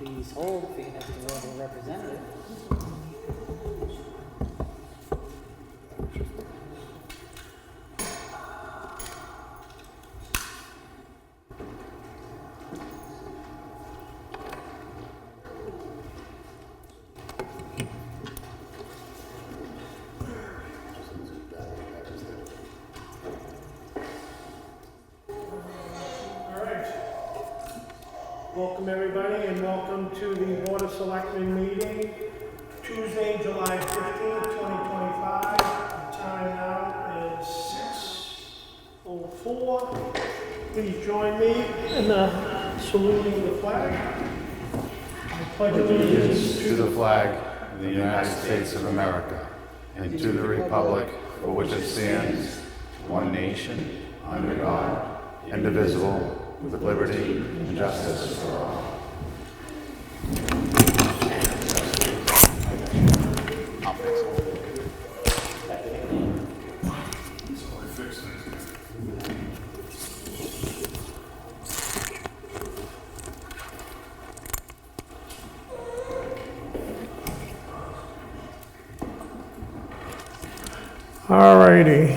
please hold for your next available representative. Welcome everybody and welcome to the Board of Selectmen meeting, Tuesday, July 15th, 2025. The time now is 6:04. Please join me in saluting the flag. I pledge allegiance To the flag of the United States of America and to the republic for which it stands, one nation, under God, indivisible, with liberty and justice for all. All righty.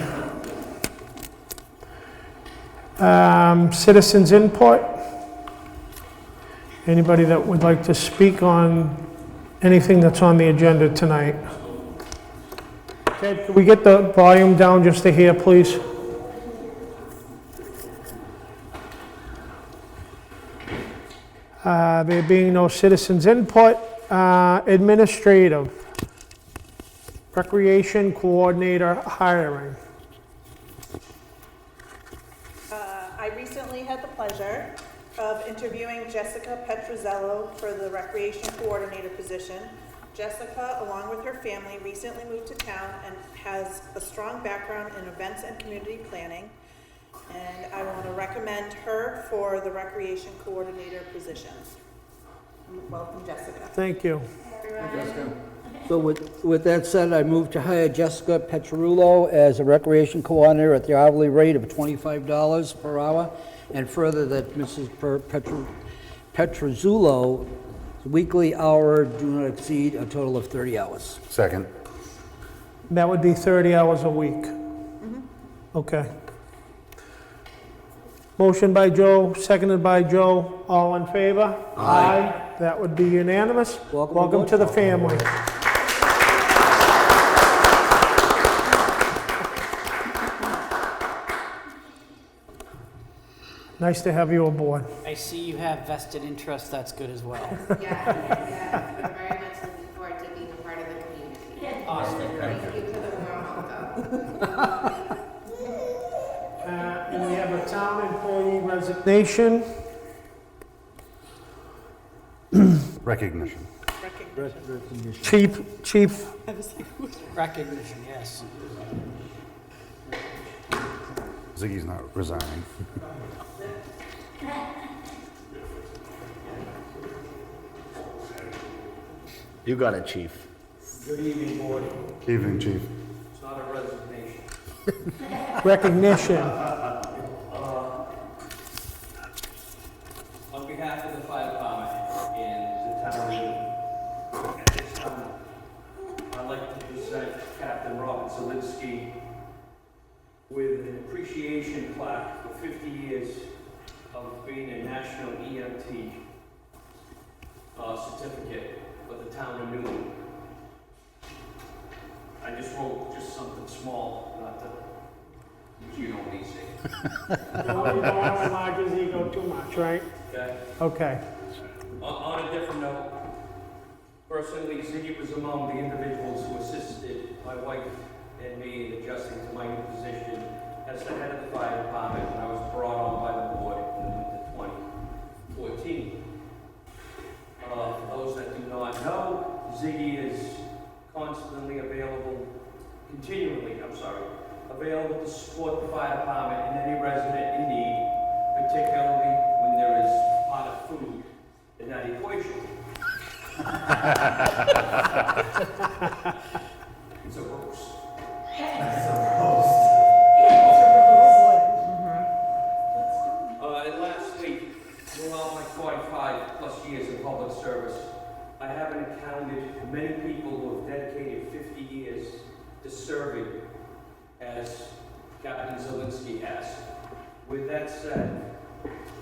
Citizens input. Anybody that would like to speak on anything that's on the agenda tonight? Ted, can we get the volume down just to hear, please? There being no citizens input, administrative. Recreation coordinator hiring. I recently had the pleasure of interviewing Jessica Petruzzello for the recreation coordinator position. Jessica, along with her family, recently moved to town and has a strong background in events and community planning. And I want to recommend her for the recreation coordinator position. Welcome, Jessica. Thank you. So with that said, I move to hire Jessica Petrullo as a recreation coordinator at the hourly rate of $25 per hour, and further that Mrs. Petruzzulo's weekly hour do not exceed a total of 30 hours. Second. That would be 30 hours a week. Okay. Motion by Joe, seconded by Joe. All in favor? Aye. That would be unanimous. Welcome Welcome aboard. to the family. Nice to have you aboard. I see you have vested interest, that's good as well. Yeah, we're very much looking forward to being a part of the community. Awesome. Thank you for the warm welcome. And we have a town employee resignation. Recognition. Chief, Recognition, yes. Ziggy's not resigning. You got it, Chief. Good evening, board. Evening, Chief. It's not a resignation. recognition. On behalf of the fire department and the town meeting, at this time, I'd like to present Captain Robert Zielinski with an appreciation plaque for 50 years of being a national EMT certificate for the town of Newton. I just wrote just something small, not to, you know what he's saying. You don't want to enlarge his ego too much, right? Okay? Okay. On a different note, personally, Ziggy was among the individuals who assisted my wife and me in adjusting to my new position as the head of the fire department when I was brought on by the board in 2014. For those that do not know, Ziggy is constantly available, available to support the fire department and any resident in need, particularly when there is a pot of food in that equation. It's a roast. And lastly, throughout my 45-plus years in public service, I haven't encountered many people who have dedicated 50 years to serving as Captain Zelinski has. With that said,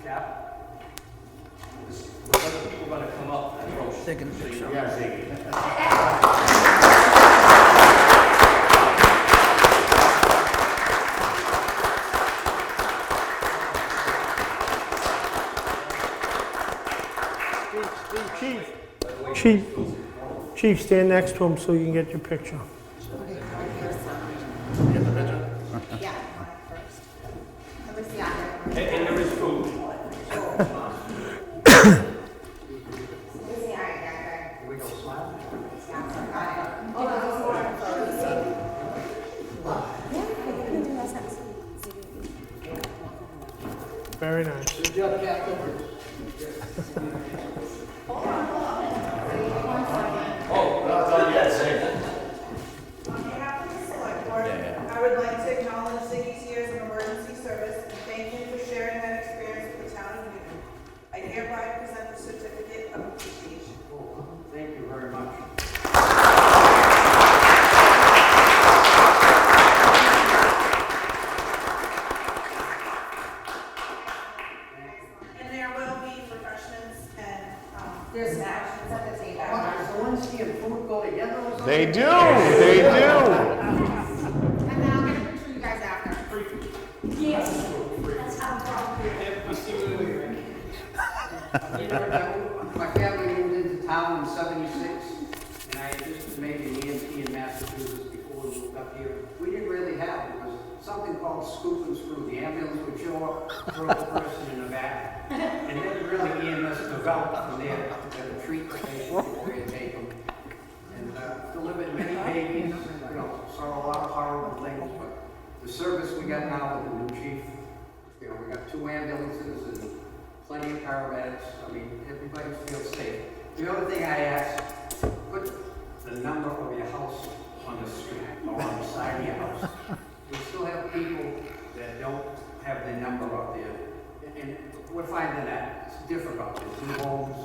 Cap, the other people are going to come up and approach. Taking a picture. Chief, stand next to him so you can get your picture. Yeah, first. Let me see on And there is food. Let me see, all right. We go smile. Very nice. Good job, Captain. On behalf of the select board, I would like to acknowledge Ziggy's years of emergency service and thank him for sharing that experience with the town of Newton. I hereby present the certificate of appreciation. Thank you very much. And there will be refreshments and, There's snacks at the table. Zelensky and food go together or something? They do, they do. And then I'll get a picture of you guys after. My family moved into town in '76, and I just made an EMT in Massachusetts before we moved up here. We didn't really have, it was something called scoop and screw. The ambulance would show up, throw the person in the back, and then really EMS developed from there to treat the patient before you take them. And delivered many babies, saw a lot of horrible things, but the service we got now with the new chief, we got 2 ambulances and plenty of paramedics. I mean, everybody feels safe. The other thing I ask, put the number of your house on the street or on the side of your house. We still have people that don't have their number up there. And we're finding that it's difficult. There's new homes.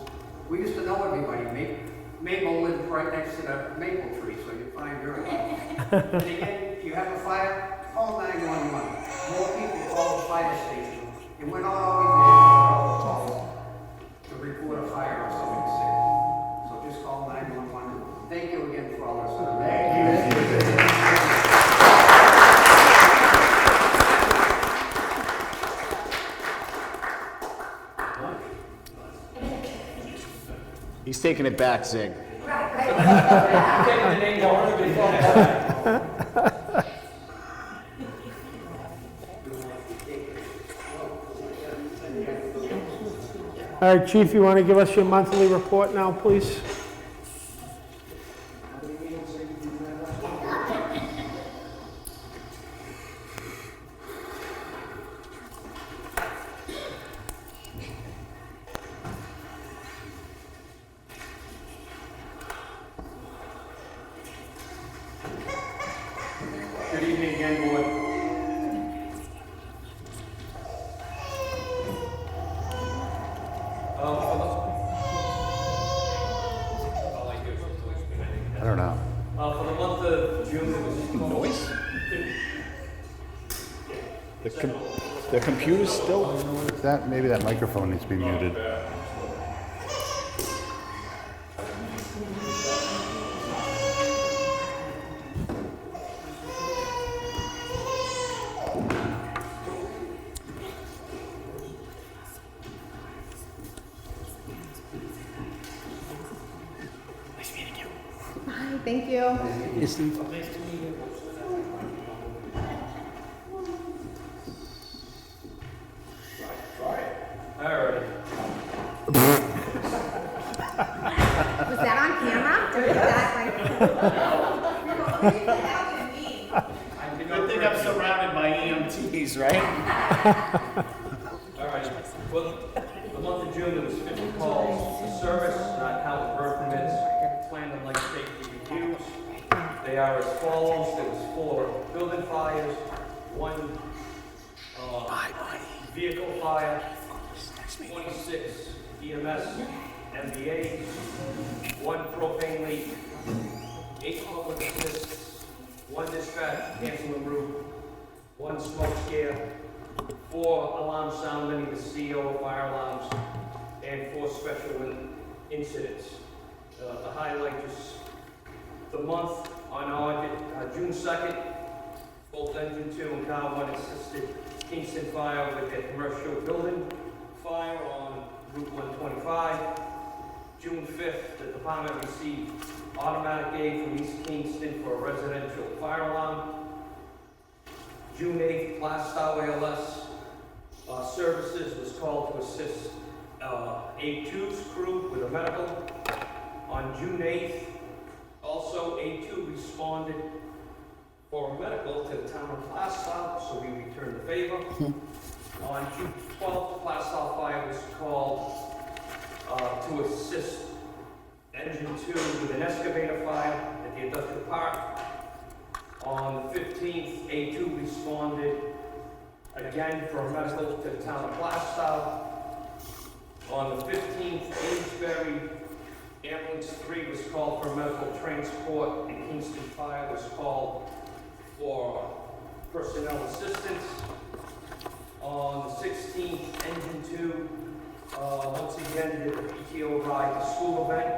We used to know everybody. Mabel lived right next to the maple tree, so you find her house. And again, you have a fire, call 911. More people call the fire station. And we're not always there to report a fire or something sick. So just call 911. Thank you again for all this. He's taking it back, Zig. Taking the name down, everybody phone. All right, Chief, you want to give us your monthly report now, please? Good evening again, board. I don't know. For the month of June, it was Noise? The computer's still? That, maybe that microphone needs to be muted. Bye, thank you. Hey, Steve. Alright. Was that on camera? Did we get that right? Good thing I'm surrounded by EMTs, right? Alright. Well, the month of June, there was 50 calls for service, not counting birth permits, planned and life safety reviews. They are as follows. There was 4 building fires, 1 vehicle fire, 26 6 EMS MVAs, 1 propane leak, 8 public assists, 1 dispatch canceling route, 1 smoke scare, 4 alarms sounding the CO fire alarms, and 4 special incidents. The highlight is the month on June 2nd, both Engine 2 and Car 1 assisted Kingston Fire with their commercial building fire on Route 125. June 5th, the department received automatic aid from East Kingston for a residential fire alarm. June 8th, Plastow ALS Services was called to assist A2's crew with a medical. On June 8th, also A2 responded for a medical to the town of Plastow, so we returned the favor. On June 12th, Plastow Fire was called to assist Engine 2 with an excavator fire at the industrial park. On the 15th, A2 responded again for a medical to the town of Plastow. On the 15th, Amesbury Ambulance 3 was called for medical transport, and Kingston Fire was called for personnel assistance. On the 16th, Engine 2 once again did a PTO ride to school event.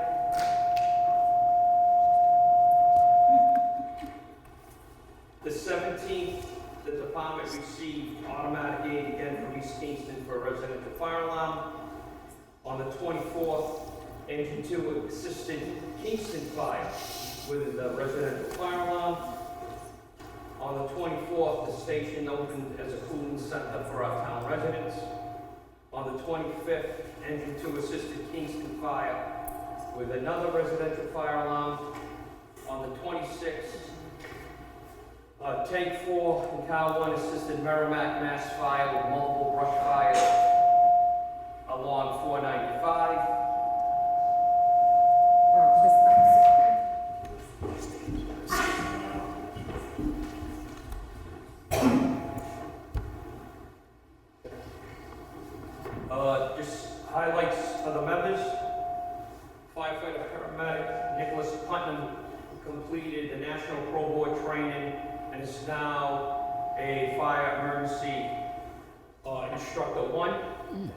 The 17th, the department received automatic aid again from East Kingston for a residential fire alarm. On the 24th, Engine 2 assisted Kingston Fire with a residential fire alarm. On the 24th, the station opened as a cooling center for our town residents. On the 25th, Engine 2 assisted Kingston Fire with another residential fire alarm. On the 26th, Tank 4 and Car 1 assisted Merrimack Mass Fire with multiple brush fires along 495. Just highlights of the members. Firefighter paramedic Nicholas Putnam completed the National Pro Board training and is now a fire emergency instructor 1.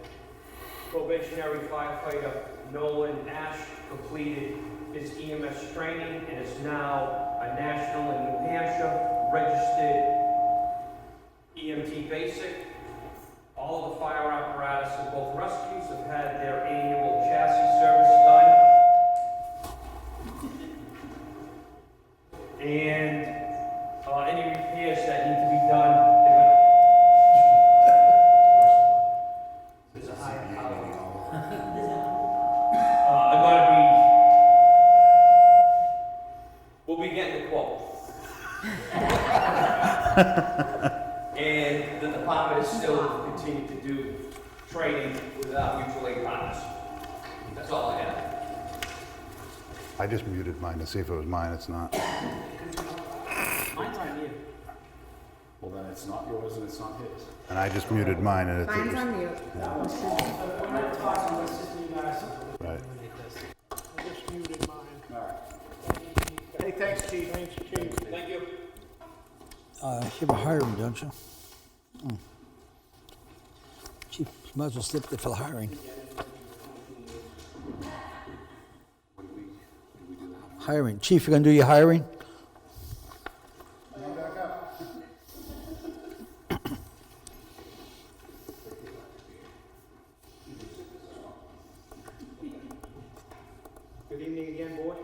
Probationary firefighter Nolan Ash completed his EMS training and is now a national in New Hampshire registered EMT basic. All of the fire apparatus in both rescues have had their annual chassis service done. And any repairs that need to be done, there's a higher power. We'll be getting the quote. And the department is still continuing to do training with our mutual aid partners. That's all I have. I just muted mine to see if it was mine. It's not. Mine's on you. Well, then it's not yours and it's not his. And I just muted mine and Mine's on mute. Right. I just muted mine. All right. Hey, thanks, Chief. Thanks, Chief. Thank you. You have a hiring, don't you? Chief, you might as well slip there for the hiring. Hiring. Chief, you gonna do your hiring? Good evening again, board.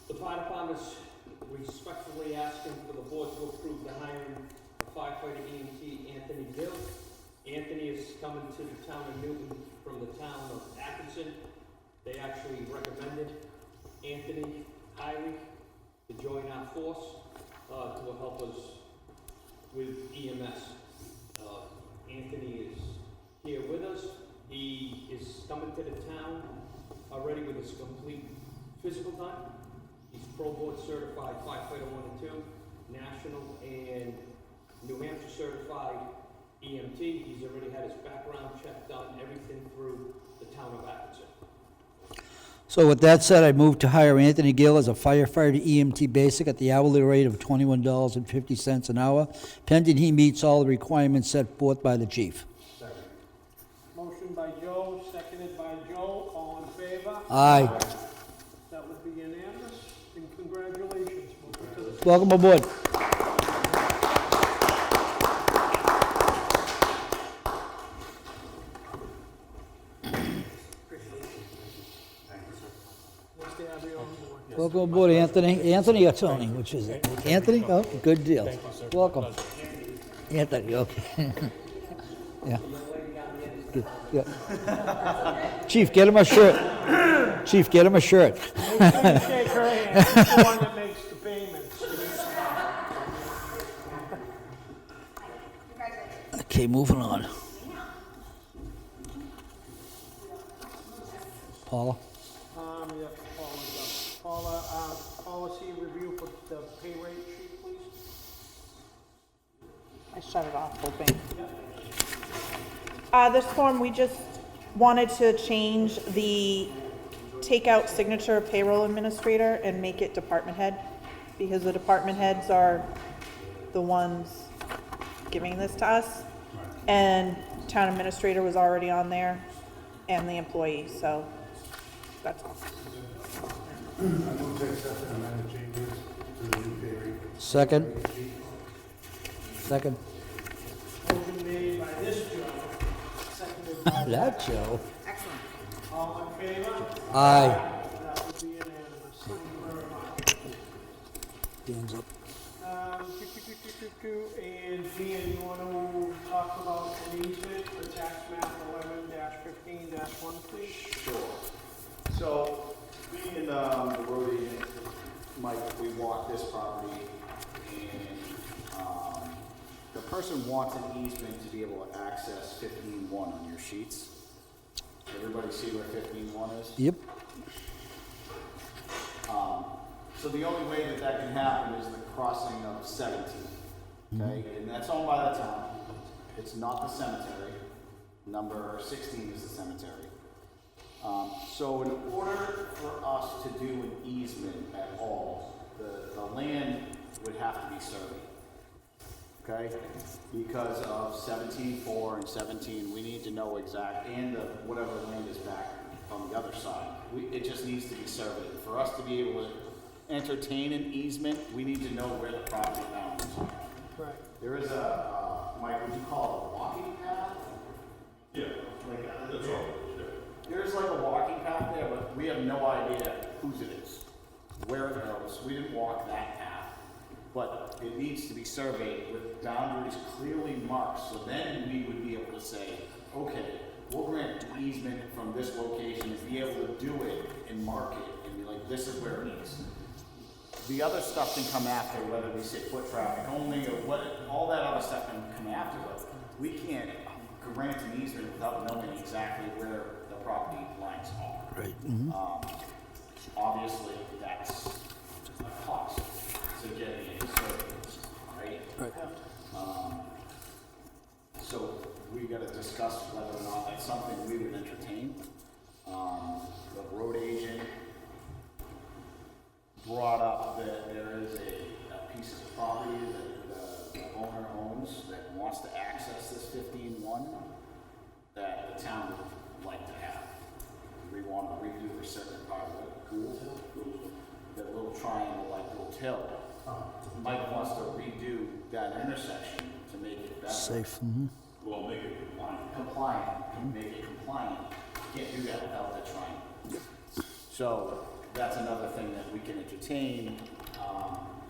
The fire department's respectfully asking for the board to approve the hiring of firefighter EMT Anthony Dill. Anthony is coming to the town of Newton from the town of Atkinson. They actually recommended Anthony highly to join our force to help us with EMS. Anthony is here with us. He is coming to the town already with his complete physical time. He's Pro Board certified firefighter 1 and 2, national and New Hampshire certified EMT. He's already had his background check done, everything through the town of Atkinson. So with that said, I move to hire Anthony Gill as a firefighter EMT basic at the hourly rate of $21.50 an hour, pending he meets all the requirements set forth by the chief. Motion by Joe, seconded by Joe, all in favor? Aye. That would be unanimous, and congratulations. Welcome to the Welcome aboard. Nice to have you on board. Welcome aboard, Anthony. Anthony or Tony, which is it? Anthony? Oh, good deal. Welcome. Anthony, okay. Yeah. Good, yeah. Chief, get him a shirt. Chief, get him a shirt. Make sure you shake her hand, she's the one that makes the payments. Okay, moving on. Paula? Yes, Paula's up. Paula, policy review for the pay rate sheet, please. I shut it off, hoping. This form, we just wanted to change the takeout signature payroll administrator and make it department head, because the department heads are the ones giving this to us. And town administrator was already on there, and the employee, so that's all. Second? Second. Motion made by this Joe, seconded by That Joe. Excellent. all in favor? Aye. That would be unanimous. Thank you very much. Hands up. And Ian, you want to talk about an easement for tax map 11-15-1, please? Sure. So, me and the road agent, Mike, we walked this property, and the person wants an easement to be able to access 15-1 on your sheets. Everybody see where 15-1 is? Yep. So the only way that that can happen is the crossing of 17, okay? And that's owned by the town. It's not the cemetery. Number 16 is the cemetery. So in order for us to do an easement at all, the land would have to be surveyed, okay? Because of 17-4 and 17, we need to know exact, and whatever land is back on the other side. It just needs to be surveyed. For us to be able to entertain an easement, we need to know where the property boundaries are. Right. There is Mike, would you call it a walking path? Yeah, Like that's all. There's like a walking path there, but we have no idea whose it is, where it goes. We didn't walk that path. But it needs to be surveyed with boundaries clearly marked, so then we would be able to say, okay, we'll grant the easement from this location and be able to do it and mark it and be like, this is where it is. The other stuff can come after, whether we say foot traffic only or what, all that other stuff can come after, but we can't grant an easement without knowing exactly where the property lines are. Right. Obviously, that's a cost to get a survey, right? Right. So we gotta discuss whether or not that's something we would entertain. The road agent brought up that there is a piece of property that the owner owns that wants to access this 15-1 that the town would like to have. We want to redo the certain part of it, Gould Hill, that little triangle like Gould Hill. Mike wants to redo that intersection to make it better. Safe. Well, make it compliant. Compliant, make it compliant. Can't do that without the triangle. So that's another thing that we can entertain.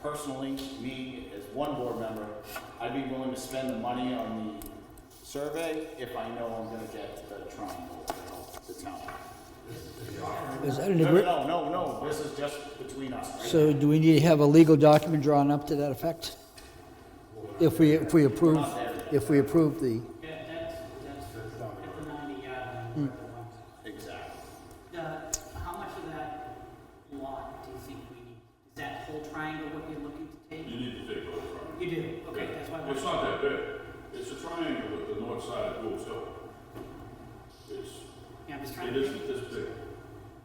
Personally, me as one board member, I'd be willing to spend the money on the survey if I know I'm gonna get the triangle to help the town. Is that an No, agree- no, this is just between us, right? So do we need to have a legal document drawn up to that effect? If we approve, if we approve the, That's at the 90-yard. Exactly. How much of that lot do you think we need? Is that whole triangle what you're looking to take? You need to take over. You do, okay, that's why. It's not that big. It's a triangle with isn't this big.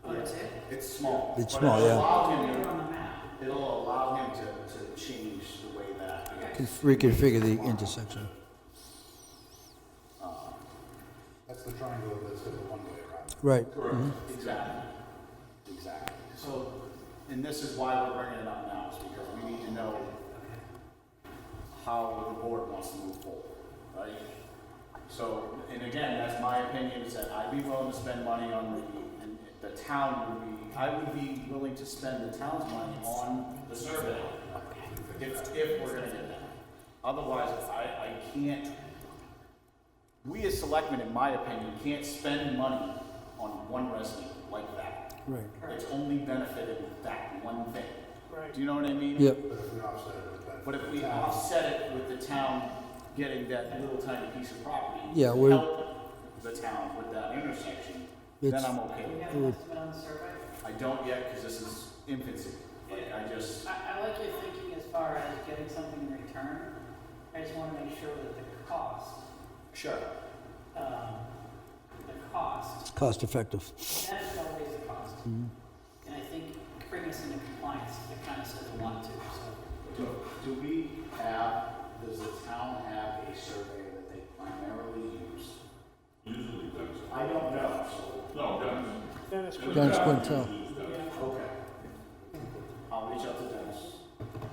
Oh, that's it? It's small. It's but small, it'll yeah. allow Put him it on the map. It'll allow him to change the way that. Reconfigure the intersection. That's the triangle that's got the one-way around. Right. Correct. Exactly. Exactly. So, and this is why we're bringing it up now, is because we need to know how the board wants to move forward, right? So, and again, that's my opinion, is that I'd be willing to spend money on and the town would be, I would be willing to spend the town's money on the survey, if we're gonna get that. Otherwise, I can't, we as selectmen, in my opinion, can't spend money on one resident like that. Right. It's only benefited that one thing. Right. Do you know what I mean? Yep. But if we offset it with the town getting that little tiny piece of property Yeah, to we're- help the town with that intersection, then It's- I'm okay Do we with have it. an estimate on the survey? I don't yet, because this is infancy. Like, I just, I like your thinking as far as getting something in return. I just want to make sure that the cost, sure. It's cost effective. that is always the cost. And I think bring us into compliance, it kind of says a lot too, so. Do we have, does the town have a survey that they primarily use? Usually does. I don't know, so. No, Dennis. Dennis, Dennis Dennis Quintel. Quintel. Okay. I'll reach out to Dennis.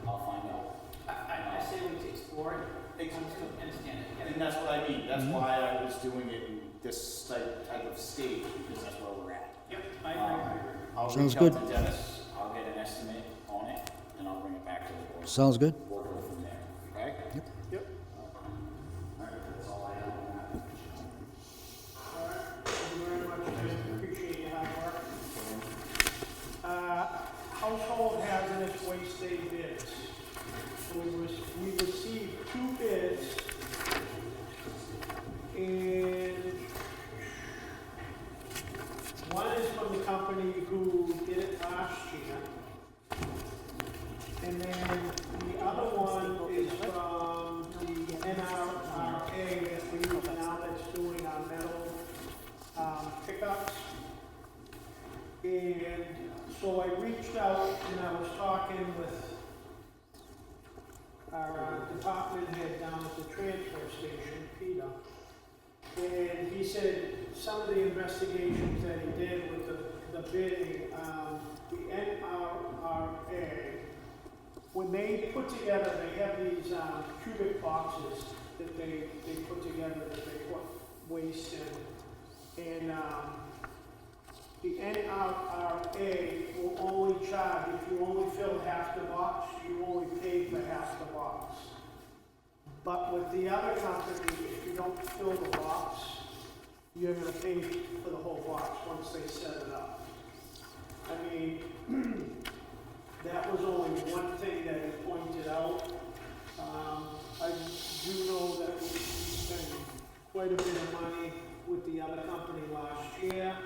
I'll find out. I say we explore it, Exactly. understand it. get it. And that's what I mean. That's why I was doing it in this type of state, because that's where we're at. Yep, I agree. I'll Sounds reach good. out to Dennis. I'll get an estimate on it, and I'll bring it back to the board. Sounds good. We'll go from there. Okay? Yep. All right, that's all I have on that. All right, thank you very much, I appreciate your hard work. Household hazardous waste day bids. So we received 2 bids, and one is from the company who did it last year. And then the other one is from the NRA that we use now that's doing our metal pickups. And so I reached out and I was talking with our department head down at the transfer station, Peter. And he said some of the investigations that he did with the bidding, the NRA, when they put together, they have these cubic boxes that they put together that they put waste in. And the NRA will only charge, if you only fill half the box, you only pay for half the box. But with the other company, if you don't fill the box, you're gonna pay for the whole box once they set it up. I mean, that was only one thing that he pointed out. I do know that we spent quite a bit of money with the other company last year.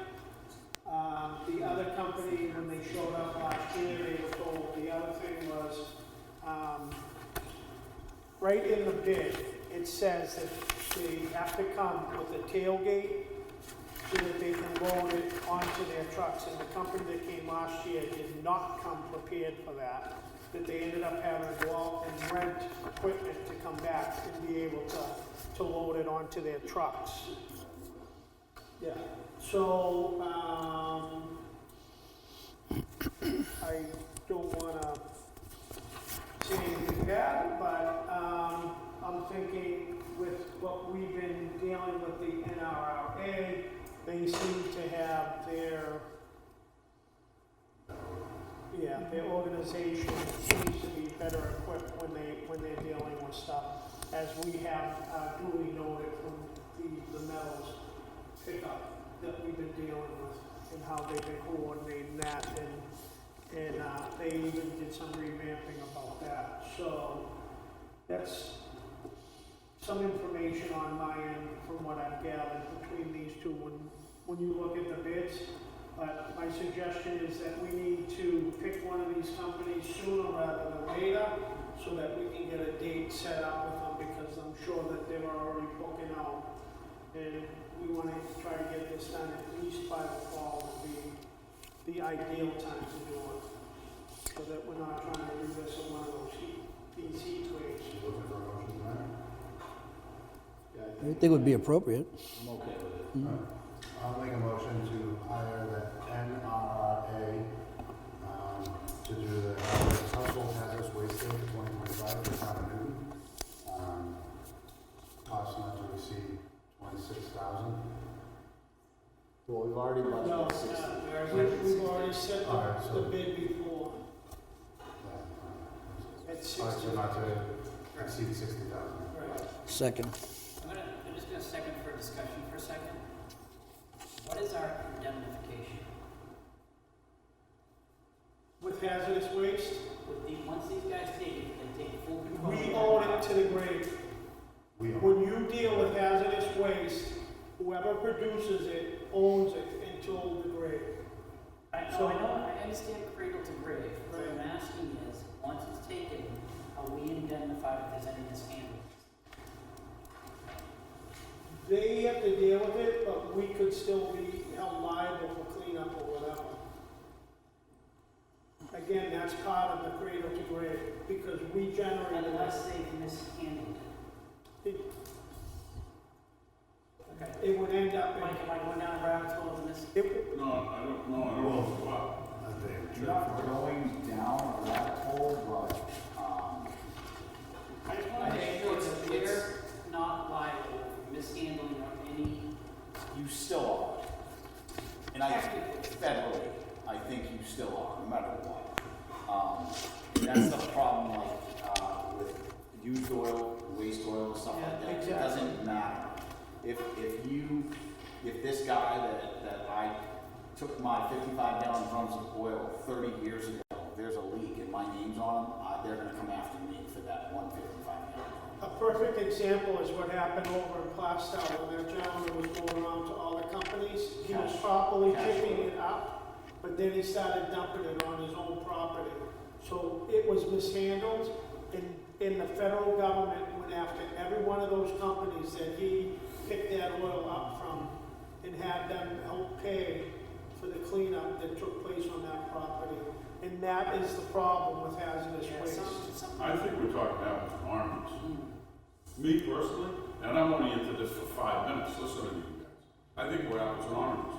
The other company, when they showed up last year, they were told, the other thing was, right in the bid, it says that they have to come with a tailgate so that they can load it onto their trucks. And the company that came last year did not come prepared for that. That they ended up having to go out and rent equipment to come back and be able to load it onto their trucks. Yeah, so, I don't wanna say anything bad, but, I'm thinking with what we've been dealing with the NRA, they seem to have their organization seems to be better equipped when they're dealing with stuff, as we have duly noted from the metals pickup that we've been dealing with, and how they've been coordinating that, and they even did some revamping about that. So that's some information on my end from what I've gathered between these two when you look at the bids. But my suggestion is that we need to pick one of these companies sooner rather than later, so that we can get a date set up with them, because I'm sure that they were already booking out. And we want to try to get this done at least by the fall would be the ideal time to do it. So that we're not trying to revisit one of these heat waves. Looking for a motion tonight? Yeah, I think it would be appropriate. I'm okay with it. I'll make a motion to hire the NRA to do the household hazardous waste day for 2025 for town of Newton. Cost not to exceed $26,000. Well, we've already No, budgeted 60. we've already set All right, the so- bid before at All right, 60. so not to exceed $60,000. Right. Second. I'm just gonna second for discussion for a second. What is our indemnification? With hazardous waste, Once these guys take it, they take full control. of we that own it property. to the grave. We own. When you deal with hazardous waste, whoever produces it owns it until the grave. So I know, I understand cradle to grave. What Right. I'm asking is, once it's taken, are we indemnified if there's any mishandling? They have to deal with it, but we could still be held liable for cleanup or whatever. Again, that's part of the cradle to grave, because we generated Unless they've mishandled it. it. Okay. It would end up Mike, am I going down a rabbit hole in this? it, No, I don't know what. You're not going down a rabbit hole, but, I just want to make sure that they're not liable for mishandling or any. you still are. And federally, I think you still are, no matter what. That's the problem, like, with used oil, waste oil, and stuff like that. It exactly. doesn't matter. If this guy that I took my 55 gallon drums of oil 30 years ago, there's a leak and my name's on them, they're gonna come after me for that 155 gallon drum. a perfect example is what happened over in Plastow, when that gentleman was going around to all the companies. He was properly picking it up, but then he started dumping it on his own property. So it was mishandled, and the federal government went after every one of those companies that he picked that oil up from and had them help pay for the cleanup that took place on that property. And that is the problem with hazardous Yeah, waste. I think we're talking apples and oranges. Me personally, and I'm only into this for 5 minutes, listen to you guys. I think we're apples and oranges.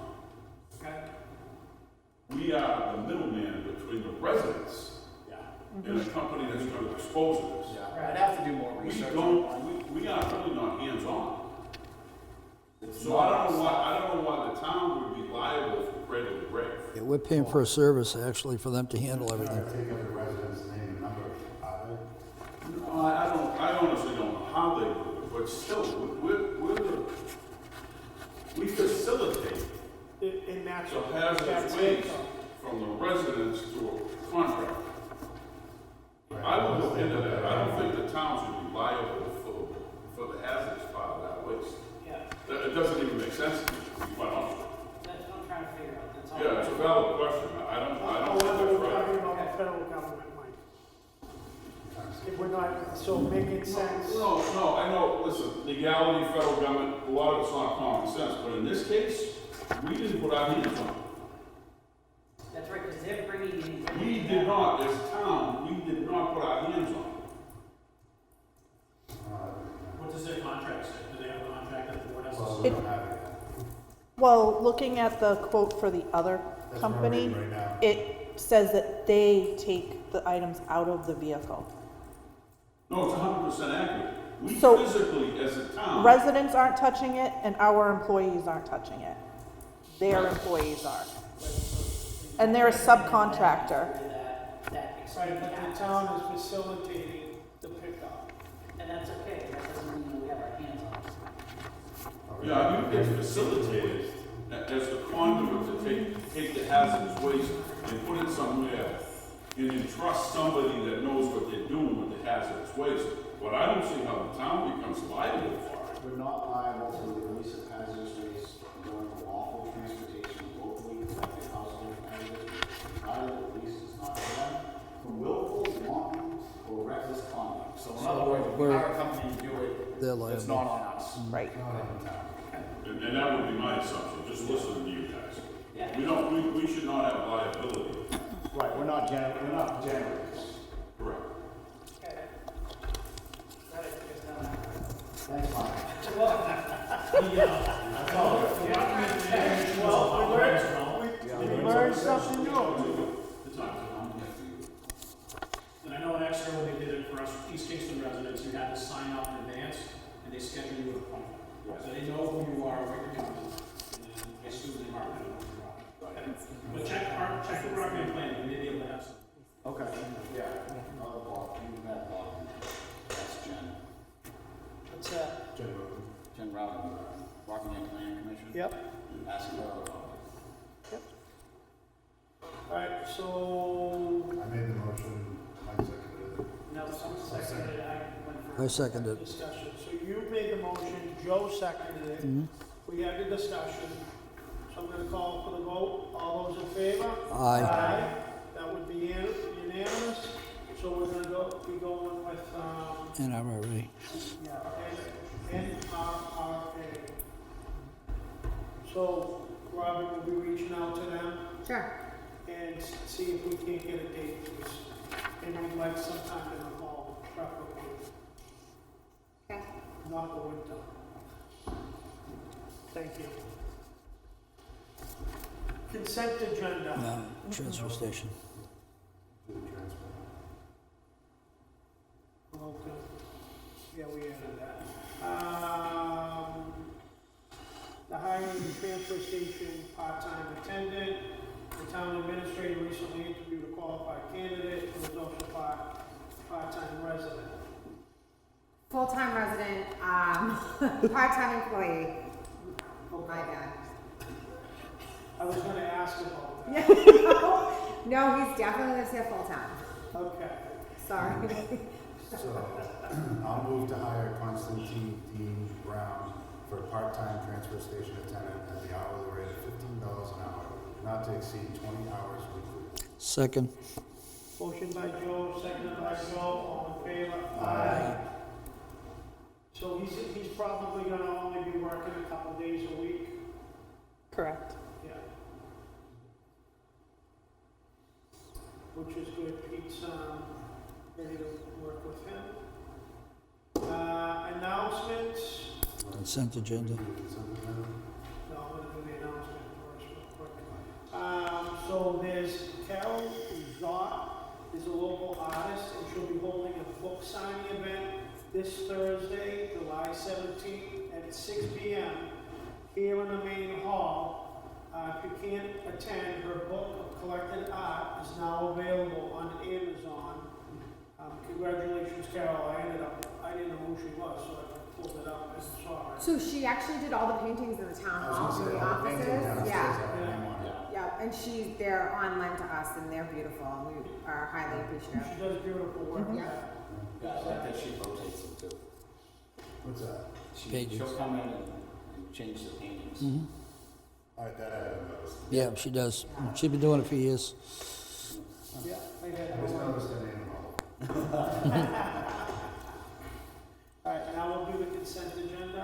Okay. We are the middleman between the residents Yeah. and a company that's going to dispose of this. Yeah, I'd have to do more We research on don't, we are really not hands-on. It's So not I don't know us. why the town would be liable for cradle to grave. Yeah, we're paying for a service, actually, for them to handle everything. Take every resident's name and number, are they? No, I honestly don't know how they do it, but still, we facilitate And that's, the that's hazardous it. waste from the residents to a contractor. I would look into that. I don't think the towns would be liable for the hazardous part of that waste. Yeah, It doesn't even make sense to me, to be quite honest. that's what I'm trying to figure out, that's all. Yeah, it's a valid question. I don't think However, that's we're right. talking about the federal government, Mike. If we're not, so making sense. No, I know, listen, legality, federal government, a lot of it's not common sense, but in this case, we didn't put our hands on it. That's right, because they're bringing in. We did not, as a town, we did not put our hands on it. What does their contract say? Do they have a contract that the board has to Well, sign? we don't have it yet. Well, looking at the quote for the other That's company, what we're reading right now. it says that they take the items out of the vehicle. No, it's 100% accurate. We So- physically, as a town. Residents aren't touching it and our employees aren't touching it. Their employees are. And they're a subcontractor. That Right, extreme but the access. town is facilitating the pickup. And that's okay, that doesn't mean we have our hands on it. Yeah, I mean, it's facilitated as the conduit to take the hazardous waste and put it somewhere and entrust somebody that knows what they're doing with the hazardous waste. But I don't see how the town becomes liable for it. We're not liable for the release of hazardous waste during the lawful transportation of locally collected household hazardous waste, provided the release is not done from willful, wanton, or reckless conduct. So in other words, if we we're- hire a company to do it, They're it's liable. not on us. Right. Not on the town. And that would be my assumption, just listening to you guys. Yeah. We should not have liability. Right, we're not generators. Correct. Thanks, Mike. We learned something new. The time. And I know in Exeter, when they did it for us East Kingston residents, you had to sign up in advance, and they schedule you an appointment. So they know who you are, what you're doing, and then they assume they mark it up. But check the property plan, and maybe able to have some. Okay, yeah. Bob, you met Bob. That's Jen. What's that? Jen Robin, Rockingham Planning Commission. Yep. Ask her about All right, so, I made the motion, Mike seconded it. No, someone seconded it, I went for. I seconded it. discussion. So you made the motion, Joe seconded it. We had the discussion. So I'm gonna call for the vote. All those in favor? Aye. That would be unanimous. So we're gonna be going with, NRA. NRRA. So Robert will be reaching out to them Sure. and see if we can't get a date, please. And we'd like sometime in the fall, preferably, Okay. not the winter. Thank you. Consent agenda. No, transfer station. Okay. Yeah, we added that. The hiring of the transfer station part-time attendant. The town administrator recently interviewed a qualified candidate who is also part-time resident. Full-time resident, part-time employee. Oh, my bad. I was gonna ask about that. No, he's definitely lives here full-time. Okay. Sorry. So, I'll move to hire Constantine Dean Brown for a part-time transfer station attendant at the hourly rate of $15 an hour, not to exceed 20 hours weekly. Second. Motion by Joe, seconded by Joe, all in favor? Aye. So he's probably gonna only be working a couple days a week? Correct. Yeah. Which is good, Pete's, ready to work with him. Announcements? Consent agenda. No, I'm gonna do the announcement first, real quick. So there's Carol Zott is a local artist, and she'll be holding a book signing event this Thursday, July 17th at 6 p.m. here in the main hall. If you can't attend, her book of collected art is now available on Amazon. Congratulations, Carol. I didn't know who she was, so I pulled it up and saw her. So she actually did all the paintings in the town hall, in the offices. Yeah, and they're on lent to us, and they're beautiful, and we are highly appreciative. She does beautiful work. Yeah. Yeah, I like that she rotates them too. What's that? Pages. She'll come in and change the paintings. All right, that I haven't noticed. Yeah, she does. She's been doing it for years. Yeah, I had I just no noticed the name of all. All right, now we'll do the consent agenda.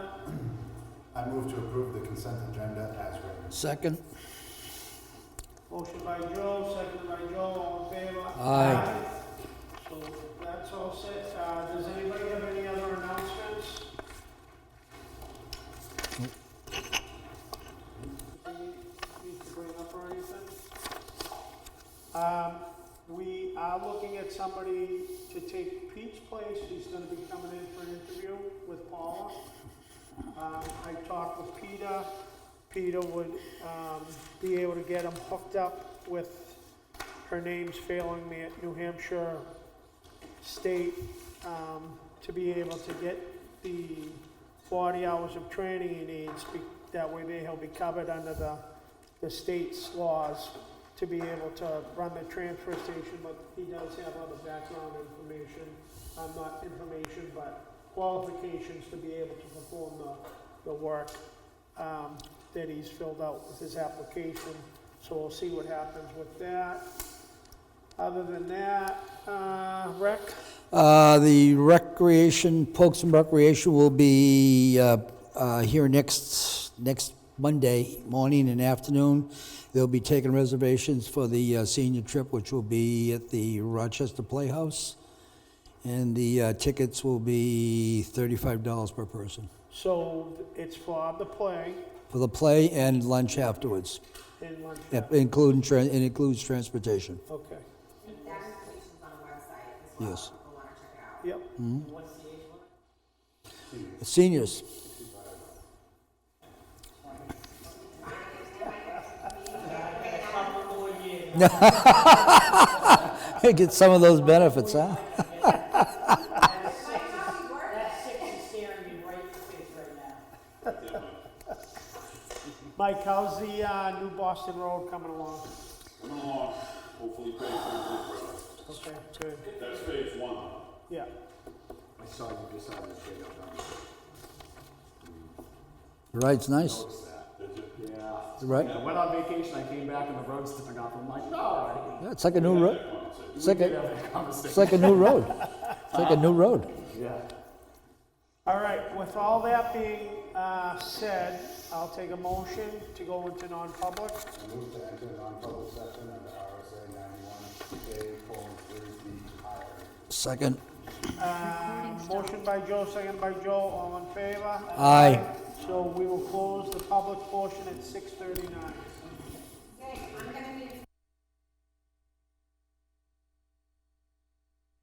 I move to approve the consent agenda as written. Second. Motion by Joe, seconded by Joe, all in favor? Aye. So that's all set. Does anybody have any other announcements? Anything you need to bring up or anything? We are looking at somebody to take Pete's place. He's gonna be coming in for an interview with Paula. I talked with Peter. Peter would be able to get him hooked up with, her name's failing me, at New Hampshire State, to be able to get the 40 hours of training he needs. That way he'll be covered under the state's laws to be able to run the transfer station, but he does have other background information, not information, but qualifications to be able to perform the work that he's filled out with his application. So we'll see what happens with that. Other than that, Rec? The recreation, Pokes and Recreation will be here next next Monday morning and afternoon. They'll be taking reservations for the senior trip, which will be at the Rochester Playhouse. And the tickets will be $35 per person So it's for the play for the play and lunch afterwards. and lunch. It includes transportation. Okay, That information's on the website as well. Yes. People wanna check it out. yep. What's the age limit? Seniors. Couple more years. Get some of those benefits, huh? That 6 is staring me right in the face right now. Mike, how's the New Boston Road coming along? Coming along, hopefully paid for. Okay, good. That's phase one. Yeah. I saw you decided to take up on The ride's nice. that. Yeah. The ride, I went on vacation, I came back and the road's tipping off. I'm like, no. yeah, it's like a new road. It's like We did a, have that conversation. it's like a new road. It's like a new road. Yeah. All right, with all that being said, I'll take a motion to go into non-public. I move to enter non-public session under RSA 91A:3B higher. Second. Motion by Joe, second by Joe, all in favor? Aye. So we will close the public portion at 6:39.